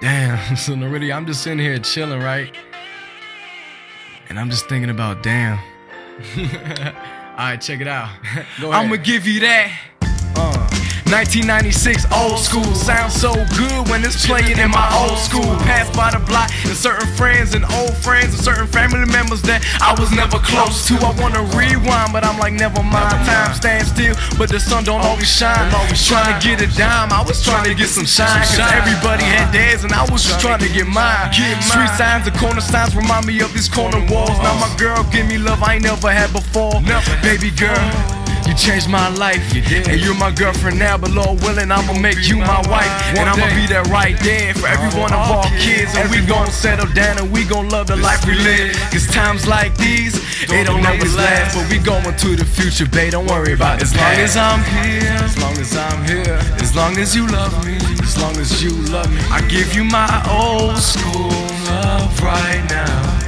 Damn, so really, I'm just sitting here chilling, right? And I'm just thinking about damn. Alright, check it out. Go ahead. I'ma give you that. 1996 old school sounds so good when it's playing in my old school. Passed by the block and certain friends and old friends and certain family members that I was never close to. I wanna rewind, but I'm like, never mind. Time stands still, but the sun don't always shine. Trying to get a dime, I was trying to get some shine. Cause everybody had theirs and I was just trying to get mine. Street signs and corner signs remind me of these corner walls. Now my girl give me love I ain't never had before. Baby girl, you changed my life, and you're my girlfriend now, but Lord willing, I'ma make you my wife. And I'ma be there right there for every one of our kids. And we gon' settle down and we gon' love the life we live. Cause times like these, they don't always last. But we going to the future, babe, don't worry about it. As long as I'm here, as long as I'm here, as long as you love me, as long as you love me, I give you my old school love right now.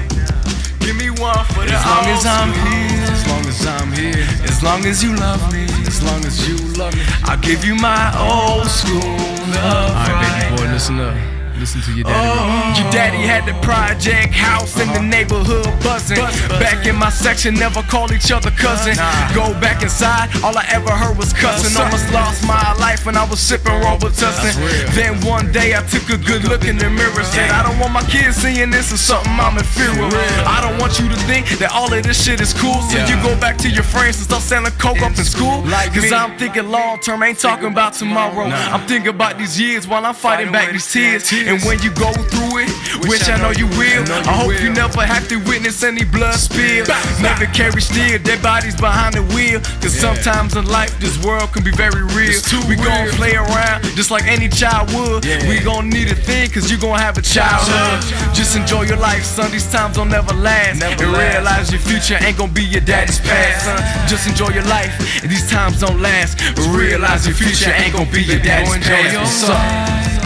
Give me one for the as long as I'm here, as long as I'm here, as long as you love me, as long as you love me, I'll give you my old school love. Alright, baby boy, listen up. Listen to your daddy. Your daddy had the project house in the neighborhood buzzing. Back in my section, never called each other cousin. Go back inside, all I ever heard was cussing. Almost lost my life when I was sipping Robitussin. Then one day I took a good look in the mirror, said I don't want my kids seeing this is something I'm in fear of. I don't want you to think that all of this shit is cool, so you go back to your friends and start selling coke up in school. Cause I'm thinking long term, ain't talking about tomorrow. I'm thinking about these years while I'm fighting back these tears. And when you go through it, which I know you will, I hope you never have to witness any blood spill. Never carry steel, dead bodies behind the wheel. Cause sometimes in life this world can be very real. We gon' play around just like any child would. We gon' need a thing cause you gon' have a childhood. Just enjoy your life, son, these times don't never last. And realize your future ain't gon' be your daddy's past, son. Just enjoy your life, and these times don't last. But realize your future ain't gon' be your daddy's past.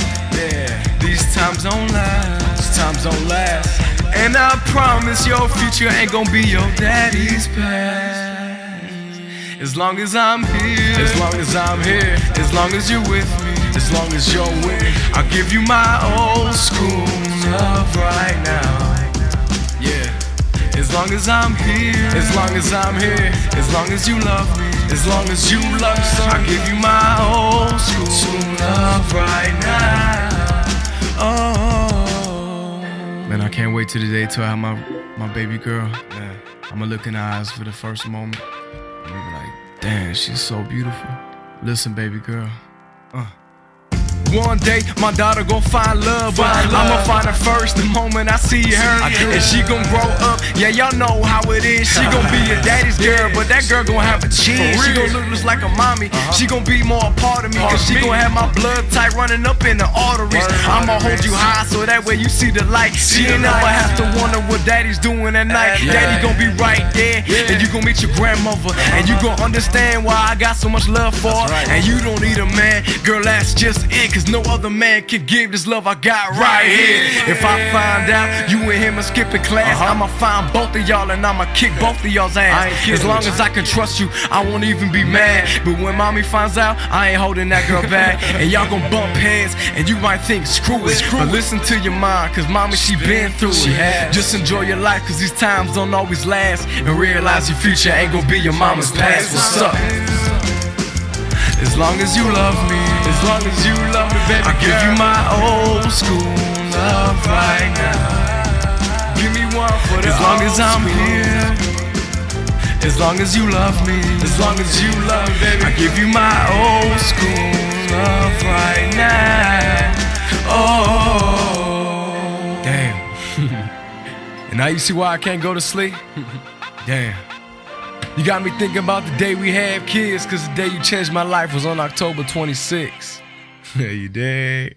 These times don't last, these times don't last. And I promise your future ain't gon' be your daddy's past. As long as I'm here, as long as I'm here, as long as you're with me, as long as you're with me, I'll give you my old school love right now. Yeah. As long as I'm here, as long as I'm here, as long as you love me, as long as you love me, son, I'll give you my old school love right now. Man, I can't wait till the day till I have my baby girl. Man, I'ma look in her eyes for the first moment. And I'll be like, damn, she's so beautiful. Listen, baby girl. One day, my daughter gon' find love, but I'ma find her first the moment I see her. And she gon' grow up, yeah, y'all know how it is. She gon' be your daddy's girl, but that girl gon' have a chin. She gon' look just like a mommy. She gon' be more a part of me, cause she gon' have my blood type running up in the arteries. I'ma hold you high so that way you see the light. She ain't never have to wonder what daddy's doing at night. Daddy gon' be right there, and you gon' meet your grandmother, and you gon' understand why I got so much love for her. And you don't need a man, girl, that's just it, cause no other man can give this love I got right here. If I find out you and him are skipping class, I'ma find both of y'all and I'ma kick both of y'all's ass. As long as I can trust you, I won't even be mad. But when mommy finds out, I ain't holding that girl back. And y'all gon' bump heads, and you might think screw it, but listen to your mind, cause mommy, she been through it. Just enjoy your life, cause these times don't always last. And realize your future ain't gon' be your mama's past. What's up? As long as you love me, as long as you love me, baby, I give you my old school love right now. Give me one for the as long as I'm here, as long as you love me, as long as you love me, baby, I give you my old school love right now. Oh, damn. And now you see why I can't go to sleep? Damn. You got me thinking about the day we had kids, cause the day you changed my life was on October 26th. You dig?